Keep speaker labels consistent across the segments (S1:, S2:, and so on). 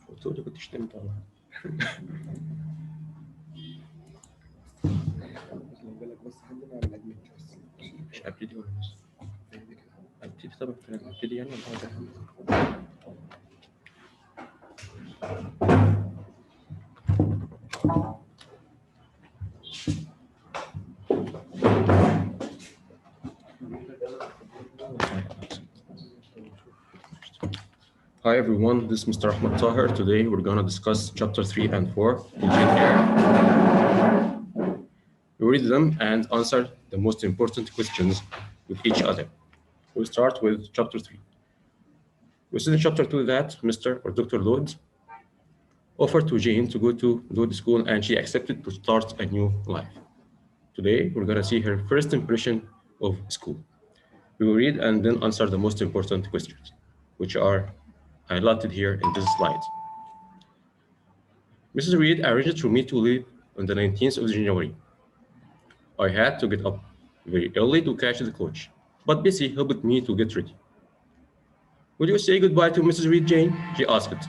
S1: قلت له كنت شتمت والله.
S2: لو بالك بس حد نعمل ادمت بس
S1: مش هبتدي ولا لسه؟ هبتدي. طب هبتدي يعني ولا حاجة؟ Hi everyone, this is Mr. Ahmed Tahir. Today we're going to discuss chapter 3 and 4 in Jane Eyre. We read them and answer the most important questions with each other. We'll start with chapter 3. We said in chapter 2 that Mr. or Dr. Lloyd offered to Jane to go to Lloyd school and she accepted to start a new life. Today we're going to see her first impression of school. We will read and then answer the most important questions, which are highlighted here in this slide. Mrs. Reed arranged for me to leave on the 19th of January. I had to get up very early to catch the coach, but Bessie helped me to get ready. Will you say goodbye to Mrs. Reed, Jane? She asked.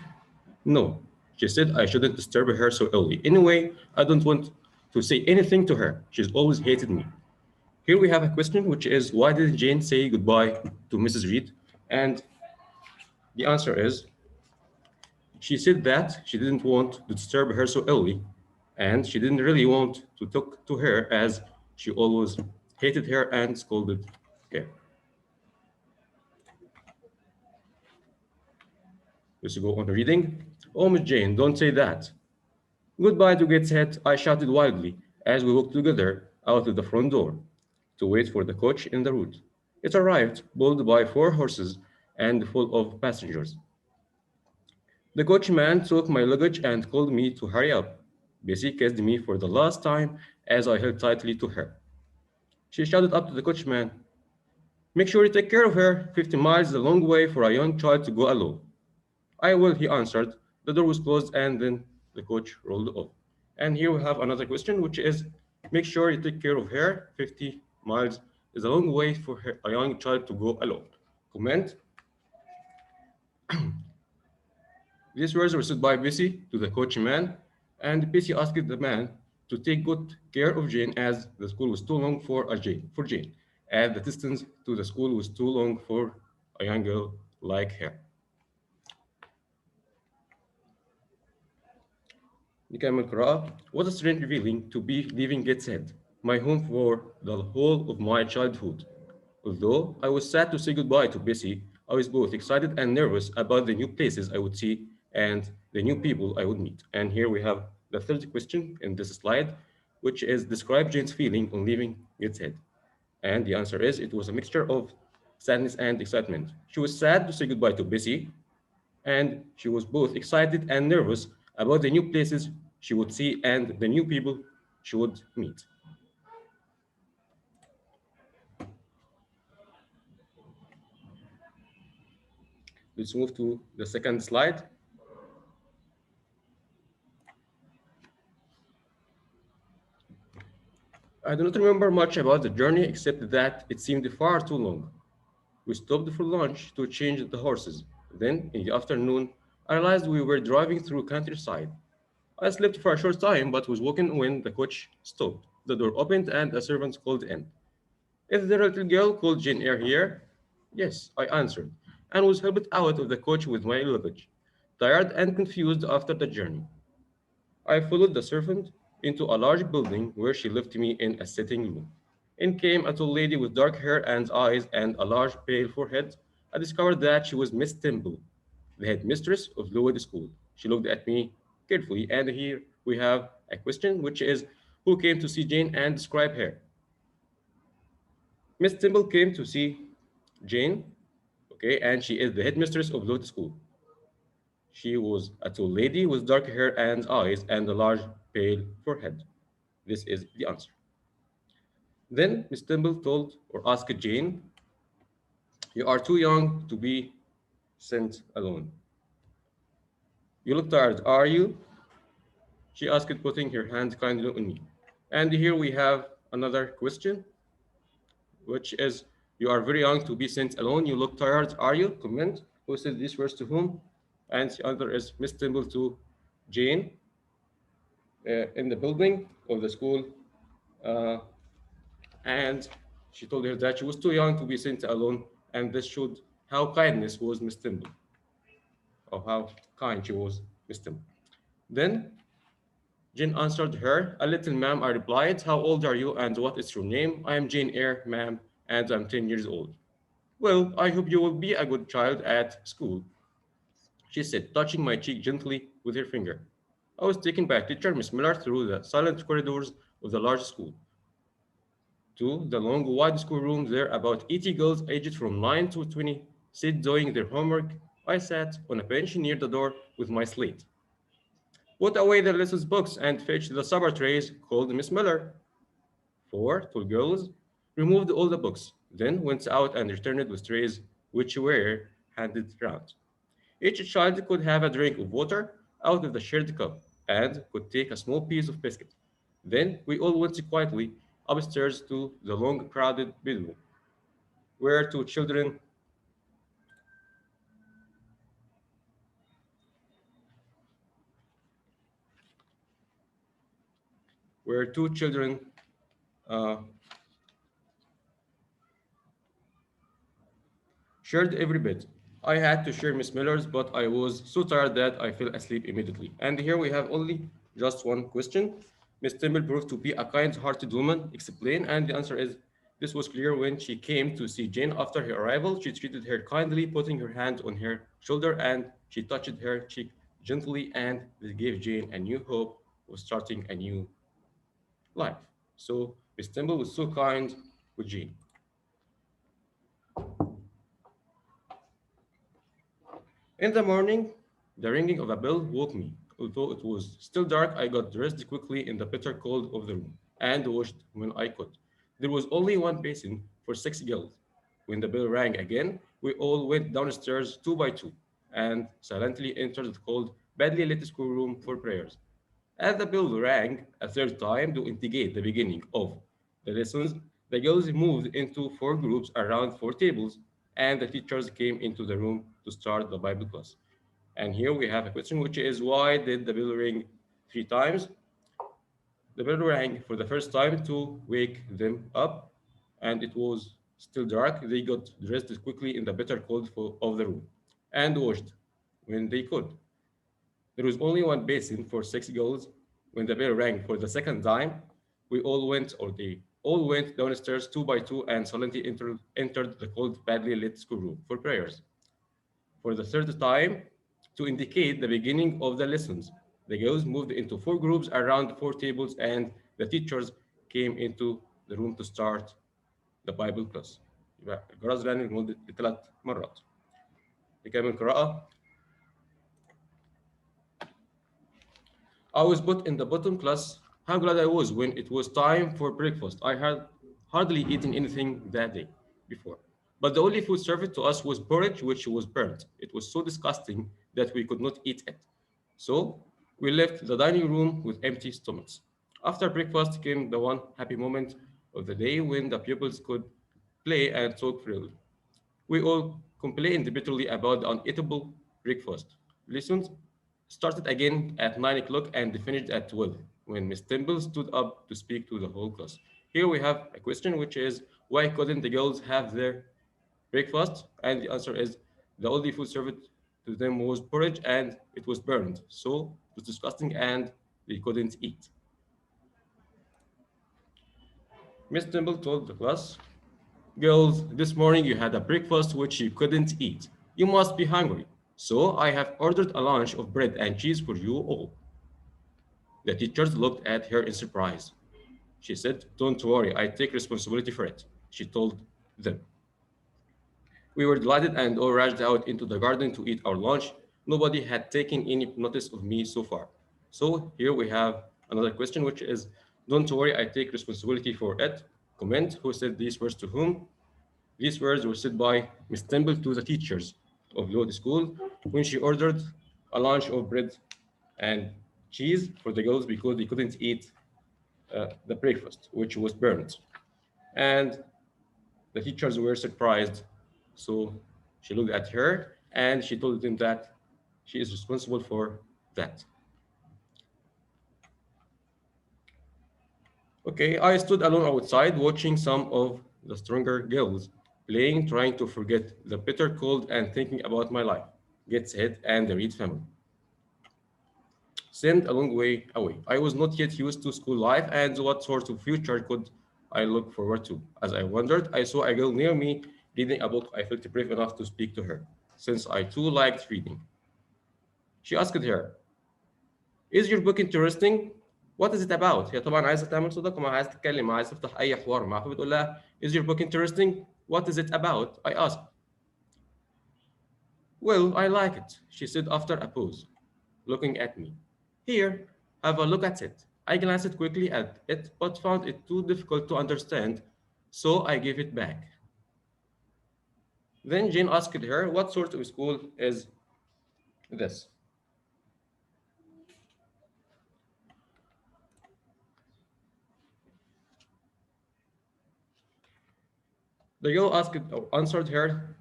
S1: No, she said I shouldn't disturb her so early. Anyway, I don't want to say anything to her. She's always hated me. Here we have a question, which is why didn't Jane say goodbye to Mrs. Reed? And the answer is she said that she didn't want to disturb her so early, and she didn't really want to talk to her as she always hated her and scolded her. Let's go on reading. Oh, Miss Jane, don't say that. Goodbye to Gateshead, I shouted wildly as we walked together out of the front door to wait for the coach in the road. It arrived, pulled by 4 horses and full of passengers. The coachman took my luggage and called me to hurry up. Bessie kissed me for the last time as I held tightly to her. She shouted up to the coachman, make sure you take care of her. 50 miles is a long way for a young child to go alone. I will, he answered. The door was closed and then the coach rolled off. And here we have another question, which is make sure you take care of her. 50 miles is a long way for a young child to go alone. Comment. These words were said by Bessie to the coachman, and Bessie asked the man to take good care of Jane as the school was too long for Jane, as the distance to the school was too long for a young girl like her. نكمل قراءة. What a strange feeling to be leaving Gateshead, my home for the whole of my childhood. Although I was sad to say goodbye to Bessie, I was both excited and nervous about the new places I would see and the new people I would meet. And here we have the third question in this slide, which is describe Jane's feeling on leaving Gateshead. And the answer is it was a mixture of sadness and excitement. She was sad to say goodbye to Bessie, and she was both excited and nervous about the new places she would see and the new people she would meet. Let's move to the second slide. I do not remember much about the journey except that it seemed far too long. We stopped for lunch to change the horses. Then, in the afternoon, I realized we were driving through countryside. I slept for a short time but was woken when the coach stopped. The door opened and a servant called in. Is there a little girl called Jane Eyre here? Yes, I answered, and was helped out of the coach with my luggage, tired and confused after the journey. I followed the servant into a large building where she left me in a sitting room. In came a tall lady with dark hair and eyes and a large pale forehead. I discovered that she was Miss Temple, the headmistress of Lowood School. She looked at me carefully, and here we have a question, which is who came to see Jane and describe her? Miss Temple came to see Jane, okay, and she is the headmistress of Lowood School. She was a tall lady with dark hair and eyes and a large pale forehead. This is the answer. Then Miss Temple told or asked Jane, you are too young to be sent alone. You look tired, are you? She asked, putting her hand kindly on me. And here we have another question, which is, you are very young to be sent alone. You look tired, are you? Comment. Who said these words to whom? And the other is Miss Temple to Jane in the building of the school. Uh, and she told her that she was too young to be sent alone, and this showed how kindness was Miss Temple, or how kind she was, Miss Temple. Then Jane answered her, "A little, ma'am," I replied. "How old are you, and what is your name?" "I am Jane Eyre, ma'am, and I'm 10 years old." "Well, I hope you will be a good child at school," she said, touching my cheek gently with her finger. I was taken by teacher Miss Miller through the silent corridors of the large school to the long, wide schoolroom. There, about 80 girls aged from 9 to 20 sit doing their homework. I sat on a bench near the door with my slate. "Put away the lessons books and fetch the supper trays," called Miss Miller. Four tall girls removed all the books, then went out and returned with trays which were handed round. Each child could have a drink of water out of the shared cup and could take a small piece of biscuit. Then we all went quietly upstairs to the long, crowded bedroom, where two children, where two children uh, shared every bit. I had to share Miss Miller's, but I was so tired that I fell asleep immediately. And here we have only just one question. Miss Temple proved to be a kind-hearted woman. Explain, and the answer is this was clear when she came to see Jane after her arrival. She treated her kindly, putting her hand on her shoulder, and she touched her cheek gently, and this gave Jane a new hope of starting a new life. So Miss Temple was so kind with Jane. In the morning, the ringing of a bell woke me. Although it was still dark, I got dressed quickly in the bitter cold of the room and washed when I could. There was only one basin for 6 girls. When the bell rang again, we all went downstairs two by two and silently entered the cold, badly lit schoolroom for prayers. As the bell rang a third time to indicate the beginning of the lessons, the girls moved into four groups around four tables, and the teachers came into the room to start the Bible class. And here we have a question, which is why did the bell ring three times? The bell rang for the first time to wake them up, and it was still dark. They got dressed quickly in the bitter cold of the room and washed when they could. There was only one basin for 6 girls. When the bell rang for the second time, we all went, or they all went downstairs two by two and silently entered the cold, badly lit schoolroom for prayers. For the third time, to indicate the beginning of the lessons, the girls moved into four groups around four tables, and the teachers came into the room to start the Bible class. يبقى الجرس رن لمدة 3 مرات. نكمل قراءة. I was put in the bottom class. How glad I was when it was time for breakfast. I had hardly eaten anything that day before. But the only food served to us was porridge, which was burnt. It was so disgusting that we could not eat it. So we left the dining room with empty stomachs. After breakfast came the one happy moment of the day when the pupils could play and talk freely. We all complained bitterly about the uneatable breakfast. Lessons started again at 9 o'clock and finished at 12 when Miss Temple stood up to speak to the whole class. Here we have a question, which is why couldn't the girls have their breakfast? And the answer is the only food served to them was porridge and it was burned. So it was disgusting and they couldn't eat. Miss Temple told the class, "Girls, this morning you had a breakfast which you couldn't eat. You must be hungry. So I have ordered a lunch of bread and cheese for you all." The teachers looked at her in surprise. She said, "Don't worry, I take responsibility for it," she told them. We were delighted and all rushed out into the garden to eat our lunch. Nobody had taken any notice of me so far. So here we have another question, which is, "Don't worry, I take responsibility for it." Comment, who said these words to whom? These words were said by Miss Temple to the teachers of Lodi School when she ordered a lunch of bread and cheese for the girls because they couldn't eat the breakfast, which was burnt. And the teachers were surprised. So she looked at her and she told them that She is responsible for that. Okay, I stood alone outside watching some of the stronger girls playing, trying to forget the bitter cold and thinking about my life. Gets hit and the Reed family. Seemed a long way away. I was not yet used to school life and what sort of future could I look forward to. As I wondered, I saw a girl near me reading a book. I felt brave enough to speak to her, since I too liked reading. She asked her, Is your book interesting? What is it about? هي طبعا عايزة تعمل صداقة معاها، عايزة تتكلم معاها، عايزة تفتح أي حوار معاها، فبتقول لها Is your book interesting? What is it about? I asked. Well, I like it, she said after a pause, looking at me. Here, have a look at it. I glanced quickly at it but found it too difficult to understand, so I gave it back. Then Jane asked her, What sort of school is this? The girl answered her,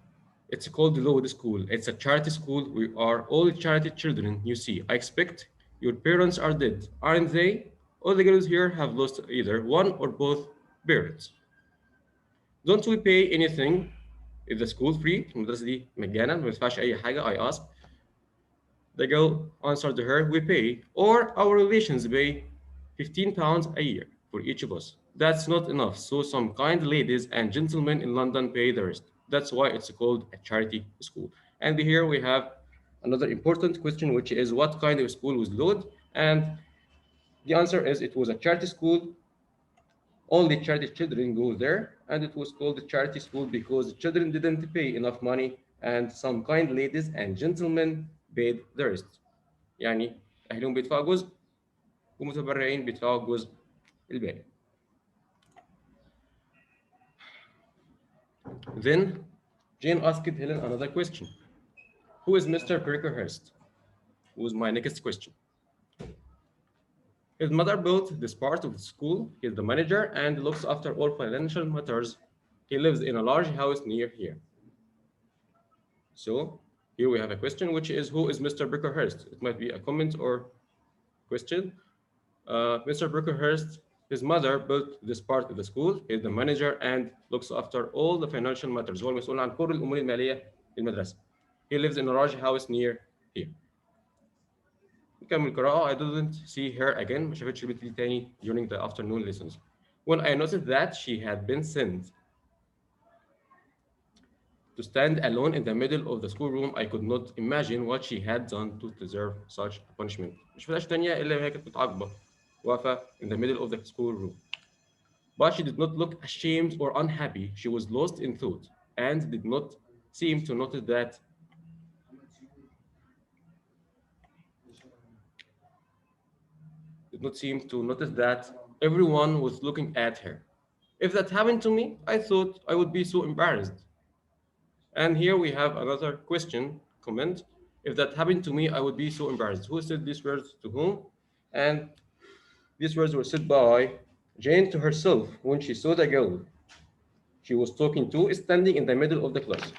S1: It's called the Lowood School. It's a charity school. We are all charity children, you see. I expect your parents are dead, aren't they? All the girls here have lost either one or both parents. Don't we pay anything? Is the school free? المدرسة دي مجانا ما بندفعش أي حاجة. I asked. The girl answered her, We pay, or our relations pay £15 a year for each of us. That's not enough, so some kind ladies and gentlemen in London pay the rest. That's why it's called a charity school. And here we have another important question, which is what kind of school was Lod? And the answer is it was a charity school. Only charity children go there, and it was called the charity school because the children didn't pay enough money, and some kind ladies and gentlemen paid the rest. يعني أهلهم بيدفعوا جزء ومتبرعين بيدفعوا الجزء الباقي. Then Jane asked Helen another question. Who is Mr. Brickerhurst? Was my next question. His mother built this part of the school. He's the manager and looks after all financial matters. He lives in a large house near here. So here we have a question, which is who is Mr. Brickerhurst? It might be a comment or question. Mr. Brickerhurst, his mother built this part of the school. He's the manager and looks after all the financial matters. هو المسؤول عن كل الأمور المالية للمدرسة. He lives in a large house near here. نكمل القراءة. I didn't see her again. ما شافتش البنت دي تاني during the afternoon lessons. When I noticed that she had been sent to stand alone in the middle of the schoolroom, I could not imagine what she had done to deserve such a punishment. مش فتاش تانية إلا هي كانت متعاقبة واقفة in the middle of the schoolroom. But she did not look ashamed or unhappy. She was lost in thought and did not seem to notice that everyone was looking at her. If that happened to me, I thought I would be so embarrassed. And here we have another question, comment. If that happened to me, I would be so embarrassed. Who said these words to whom? And these words were said by Jane to herself when she saw the girl she was talking to standing in the middle of the class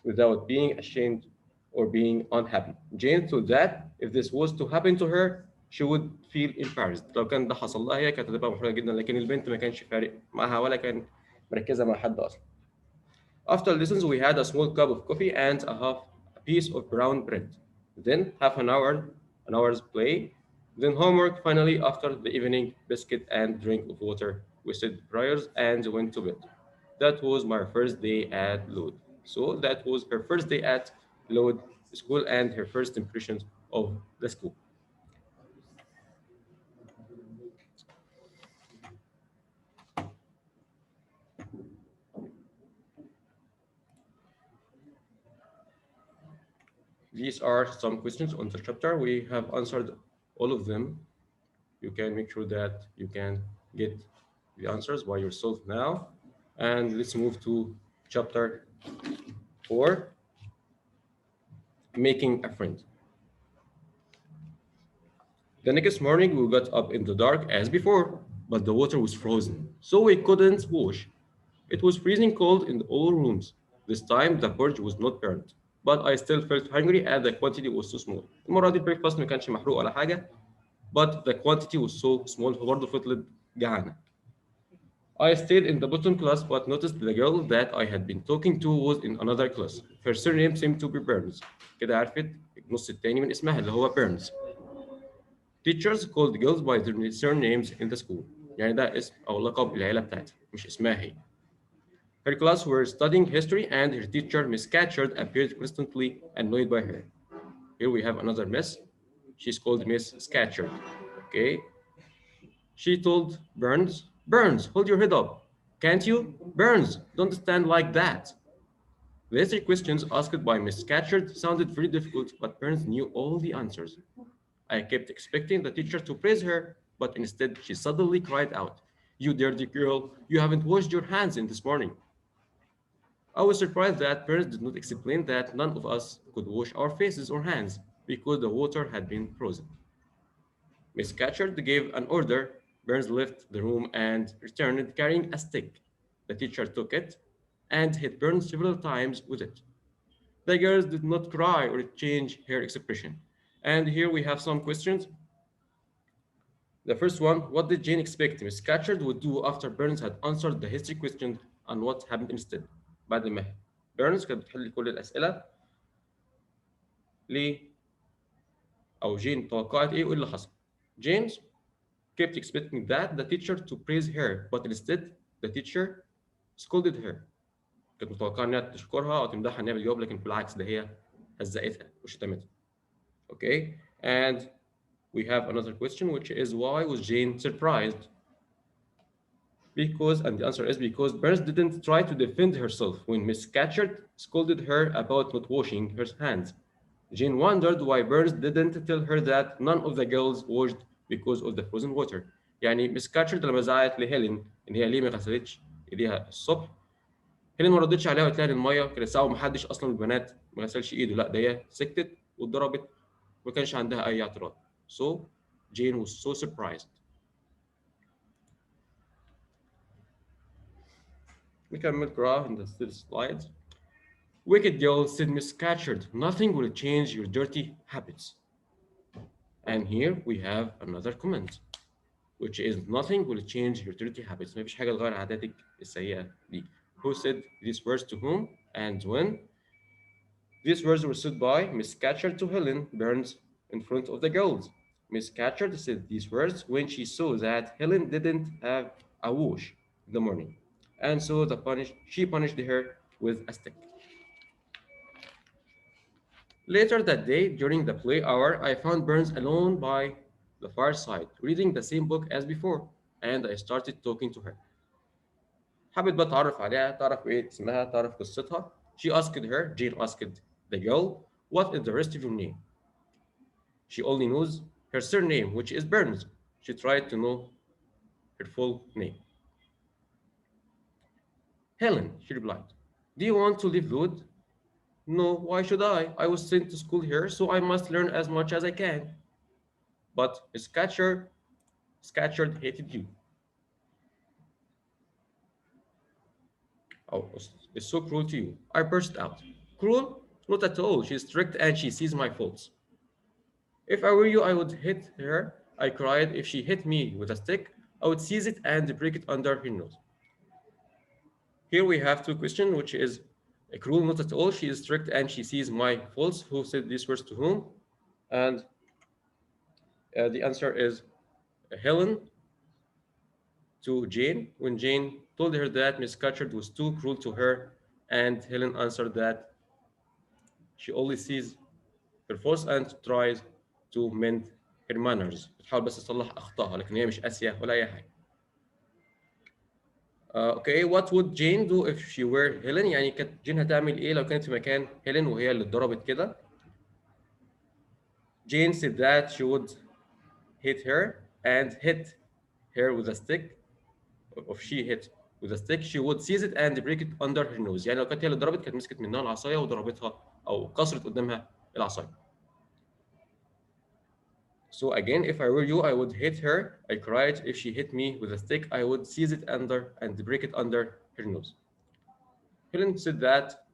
S1: without being ashamed or being unhappy. Jane thought that if this was to happen to her, she would feel embarrassed. لو كان ده حصل لها هي كانت هتبقى محرجة جدا، لكن البنت ما كانش فارق معها ولا كان مركزة مع حد أصلا. After lessons, we had a small cup of coffee and a piece of brown bread. Then half an hour's play. Then homework. Finally, after the evening, biscuit and drink of water. We said prayers and went to bed. That was my first day at Lod. So that was her first day at Lod school and her first impressions of the school. These are some questions on the chapter. We have answered all of them. You can make sure that you can get the answers by yourself now. And let's move to chapter 4, making a friend. The next morning, we got up in the dark as before, but the water was frozen, so we couldn't wash. It was freezing cold in all rooms. This time, the porch was not burned. but I still felt hungry and the quantity was so small. المرة دي البريكفاست ما كانش محروق ولا حاجة, but the quantity was so small فبرضه فضلت جعانة. I stayed in the bottom class but noticed the girl that I had been talking to was in another class. Her surname seemed to be Burns. كده عرفت النص التاني من اسمها اللي هو Burns. Teachers called girls by their surnames in the school. يعني ده اسم أو لقب العيلة بتاعتها مش اسمها هي. Her class were studying history and her teacher, Miss Catcherd, appeared constantly annoyed by her. Here we have another miss. She's called Miss Scatcherd. Okay. She told Burns, Burns, hold your head up. Can't you? Burns, don't stand like that. The history questions asked by Miss Scatcherd sounded very difficult, but Burns knew all the answers. I kept expecting the teacher to praise her, but instead she suddenly cried out, You dirty girl, you haven't washed your hands in this morning. I was surprised that parents did not explain that none of us could wash our faces or hands because the water had been frozen. Miss Catcherd gave an order. Burns left the room and returned carrying a stick. The teacher took it and hit Burns several times with it. The girls did not cry or change her expression. And here we have some questions. The first one, what did Jane expect Miss Catcherd would do after Burns had answered the history question and what happened instead? بعد ما بيرنز كانت بتحل كل الأسئلة ليه أو جين توقعت إيه وإيه اللي حصل. James kept expecting that the teacher to praise her, but instead the teacher scolded her. كانت متوقعة إنها تشكرها أو تمدحها إنها بتجاوب, لكن بالعكس ده هي هزقتها وشتمتها. Okay, and we have another question, which is why was Jane surprised? Because, and the answer is because Burns didn't try to defend herself when Miss Catcherd scolded her about not washing her hands. Jane wondered why Burns didn't tell her that none of the girls washed because of the frozen water. يعني مس كاتشرد لما زعقت لهيلين ان هي ليه ما غسلتش ايديها الصبح, هيلين ما ردتش عليها وقالت لها ان الميه كانت ساقعه ومحدش اصلا من البنات ما غسلش ايده, لا ده هي سكتت واتضربت وما كانش عندها اي اعتراض. So Jane was so surprised. نكمل قراءة in the still slides. Wicked girl, said Miss Catcherd, nothing will change your dirty habits. And here we have another comment, which is nothing will change your dirty habits. ما فيش حاجة تغير عاداتك السيئة دي. Who said these words to whom and when? These words were said by Miss Catcherd to Helen Burns in front of the girls. Miss Catcherd said these words when she saw that Helen didn't have a wash in the morning, and so she punished her with a stick. Later that day, during the play hour, I found Burns alone by the fireside, reading the same book as before, and I started talking to her. حبيت بقى اتعرف عليها, تعرف ايه اسمها, تعرف قصتها. She asked her, Jane asked the girl, what is the rest of your name? She only knows her surname, which is Burns. She tried to know her full name. Helen, she replied. Do you want to live good? No, why should I? I was sent to school here, so I must learn as much as I can. But Scatcherd hated you. Oh, is so cruel to you. I burst out. Cruel? Not at all. She's strict and she sees my faults. If I were you, I would hit her. I cried. If she hit me with a stick, I would seize it and break it under her nose. Here we have two questions, which is cruel, not at all. She is strict and she sees my faults. Who said these words to whom? And the answer is Helen to Jane when Jane told her that Miss Scatcherd was too cruel to her, and Helen answered that she only sees her faults and tries to mend her manners. بتحاول بس تصلح أخطائها, لكن هي مش قاسية ولا أي حاجة. Okay, what would Jane do if she were Helen? يعني كانت جين هتعمل إيه لو كانت في مكان هيلين وهي اللي اتضربت كده؟ Jane said that she would hit her and hit her with a stick. If she hit with a stick, she would seize it and break it under her nose. يعني لو كانت هي اللي ضربت كانت مسكت منها العصايه وضربتها او كسرت قدامها العصايه. So again, if I were you, I would hit her. I cried. If she hit me with a stick, I would seize it and break it under her nose. Helen said that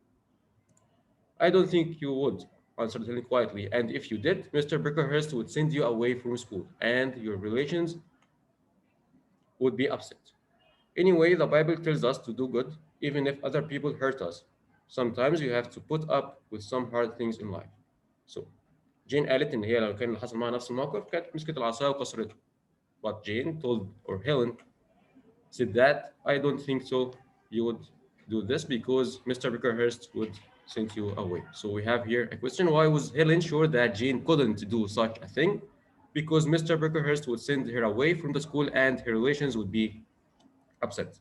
S1: I don't think you would, answered Helen quietly, and if you did, Mr. Brickerhurst would send you away from school, and your relations would be upset. Anyway, the Bible tells us to do good, even if other people hurt us. Sometimes you have to put up with some hard things in life. So, جين قالت إن هي لو كان حصل معها نفس الموقف كانت مسكت العصاية وكسرته. But Jane told, or Helen said that I don't think so. You would do this because Mr. Brickerhurst would send you away. So we have here a question: why was Helen sure that Jane couldn't do such a thing? Because Mr. Brickerhurst would send her away from the school and her relations would be upset.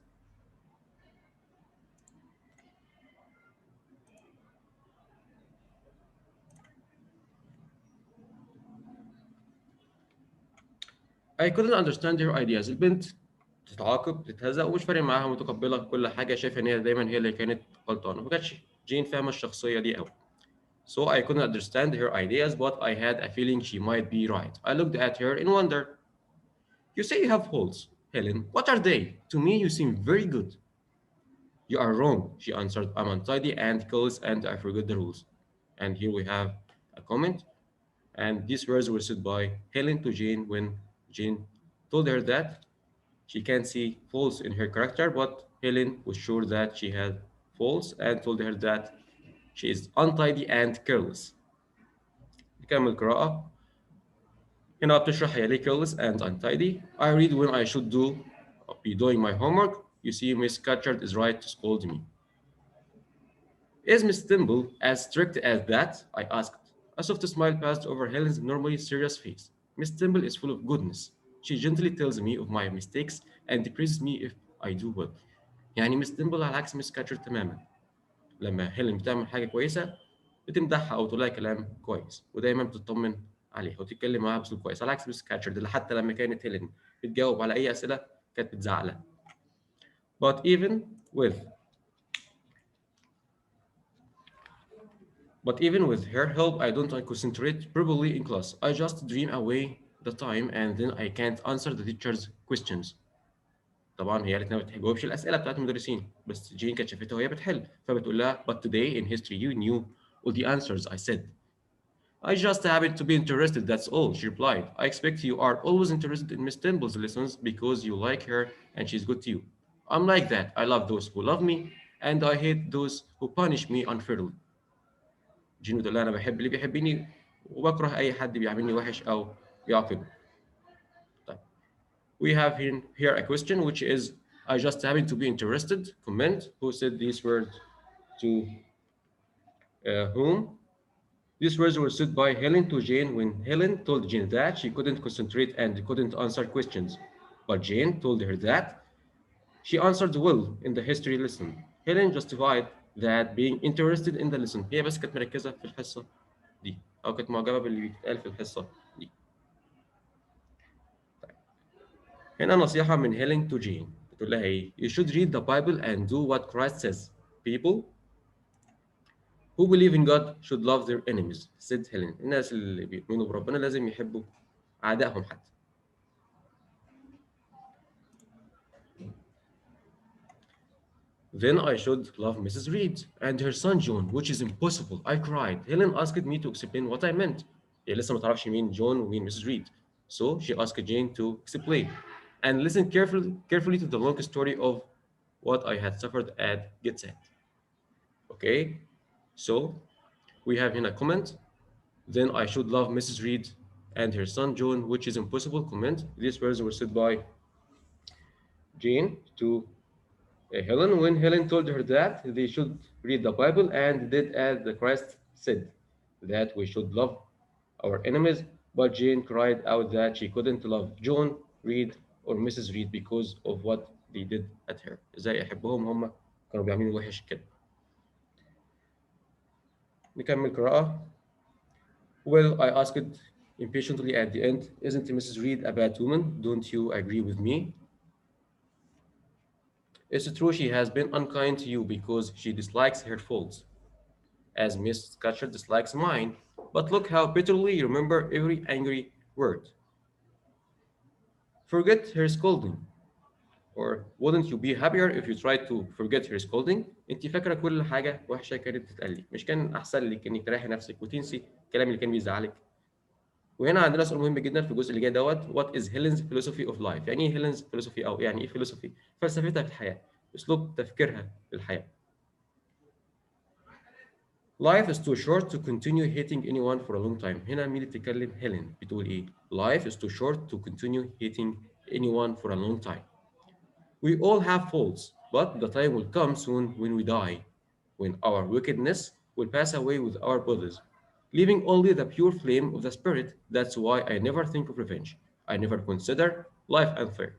S1: I couldn't understand her ideas. البنت بتتعاقب بتتهزق ومش فارق معاها متقبله كل حاجه شايفه ان هي دايما هي اللي كانت غلطانه ما كانتش جين فاهمه الشخصيه دي قوي. So I couldn't understand her ideas, but I had a feeling she might be right. I looked at her in wonder. You say you have holes, Helen. What are they? To me, you seem very good. You are wrong, she answered. I'm untidy and careless and I forget the rules. And here we have a comment. And these words were said by Helen to Jane when Jane told her that she can see faults in her character, but Helen was sure that she had faults and told her that she is untidy and careless. نكمل قراءة. هنا بتشرح هي ليه careless and untidy. I read when I should be doing my homework. You see, Miss Scatcherd is right to scold me. Is Miss Thimble as strict as that? I asked. A soft smile passed over Helen's normally serious face. Miss Thimble is full of goodness. She gently tells me of my mistakes and praises me if I do well. يعني مس تمبل على عكس مس كاتشر تماما. لما هيلين بتعمل حاجة كويسة بتمدحها أو تقول لها كلام كويس ودايما بتطمن عليها وتتكلم معاها بأسلوب كويس على عكس مس كاتشر اللي حتى لما كانت هيلين بتجاوب على أي أسئلة كانت بتزعق لها. But even with her help, I don't concentrate properly in class. I just dream away the time and then I can't answer the teacher's questions. طبعا هي قالت انها ما بتجاوبش الاسئله بتاعت المدرسين بس جين كانت شافتها وهي بتحل فبتقول لها but today in history you knew all the answers I said. I just happened to be interested, that's all, she replied. I expect you are always interested in Miss Temple's lessons because you like her and she's good to you. I'm like that. I love those who love me and I hate those who punish me unfairly. جين بتقول لها انا بحب اللي بيحبني وبكره اي حد بيعاملني وحش او بيعاقبني. طيب. We have here a question which is I just happen to be interested. Comment who said these words to whom? These words were said by Helen to Jane when Helen told Jane that she couldn't concentrate and couldn't answer questions. But Jane told her that she answered well in the history lesson. Helen justified that being interested in the lesson هي بس كانت مركزة في الحصة دي أو كانت معجبة باللي بيتقال في الحصة دي. هنا نصيحة من هيلين to Jane بتقول لها إيه؟ You should read the Bible and do what Christ says. People who believe in God should love their enemies, said Helen. الناس اللي بيؤمنوا بربنا لازم يحبوا أعدائهم حتى. Then I should love Mrs. Reed and her son John, which is impossible. I cried. Helen asked me to explain what I meant. هي لسه ما تعرفش مين جون ومين Mrs. Reed. So she asked Jane to explain and listen carefully to the long story of what I had suffered at Gitset. Okay, so we have here a comment. Then I should love Mrs. Reed and her son John, which is impossible. Comment. These words were said by Jane to Helen when Helen told her that they should read the Bible and did as the Christ said, that we should love our enemies. But Jane cried out that she couldn't love John Reed or Mrs. Reed because of what they did at her. ازاي احبهم هم كانوا بيعملوا وحش كده. نكمل قراءة. Well, I asked impatiently at the end, isn't Mrs. Reed a bad woman? Don't you agree with me? It's true she has been unkind to you because she dislikes her faults, as Miss Scatcher dislikes mine. But look how bitterly you remember every angry word. Forget her scolding. Or wouldn't you be happier if you tried to forget her scolding؟ انت فاكره كل حاجه وحشه كانت بتتقال لك، مش كان احسن لك انك تريحي نفسك وتنسي الكلام اللي كان بيزعلك؟ وهنا عندنا سؤال مهم جدا في الجزء اللي جاي دوت: What is Helen's philosophy of life؟ يعني ايه هيلينز philosophy، او يعني ايه philosophy؟ فلسفتها في الحياه، اسلوب تفكيرها للحياه. Life is too short to continue hating anyone for a long time. هنا مين اللي بتتكلم؟ هيلين بتقول ايه؟ Life is too short to continue hating anyone for a long time. We all have faults, but the time will come soon when we die, when our wickedness will pass away with our bodies, leaving only the pure flame of the spirit. That's why I never think of revenge. I never consider life unfair.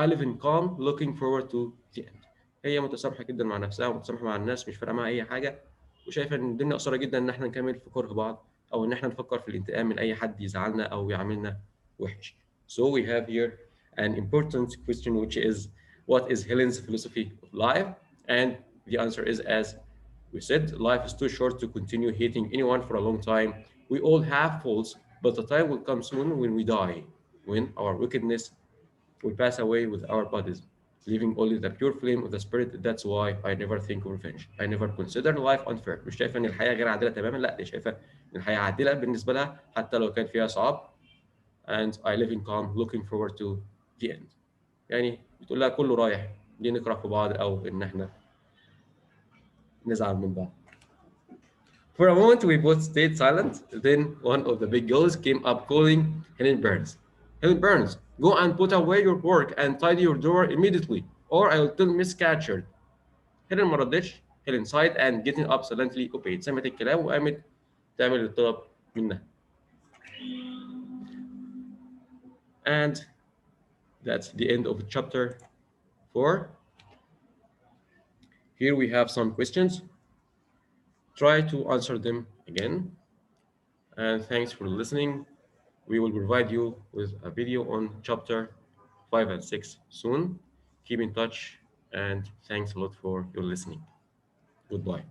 S1: I live in calm, looking forward to the end. هي متسامحة جدا مع نفسها ومتسامحة مع الناس، مش فارقة معاها أي حاجة، وشايفة إن الدنيا قصيرة جدا إن إحنا نكمل في كره بعض، أو إن إحنا نفكر في الانتقام من أي حد يزعلنا أو يعاملنا وحش. So we have here an important question, which is, what is Helen's philosophy of life? And the answer is, as we said, life is too short to continue hating anyone for a long time. We all have faults, but the time will come soon when we die, when our wickedness will pass away with our bodies, leaving only the pure flame of the spirit. That's why I never think of revenge. I never consider life unfair. مش شايفة إن الحياة غير عادلة تماما، لا دي شايفة إن الحياة عادلة بالنسبة لها حتى لو كان فيها صعاب. And I live in calm, looking forward to the end. يعني بتقول لها كله رايح، ليه نكره في بعض او ان احنا نزعل من بعض. For a moment we both stayed silent. Then one of the big girls came up calling Helen Burns. Helen Burns, go and put away your work and tidy your drawer immediately, or I will tell Miss Catcher. Helen ما ردتش. Helen sighed and getting up silently obeyed. سمعت الكلام وقامت تعمل الطلب منها. And that's the end of chapter 4. Here we have some questions. Try to answer them again. And thanks for listening. We will provide you with a video on chapter 5 and 6 soon. Keep in touch, and thanks a lot for your listening. Goodbye.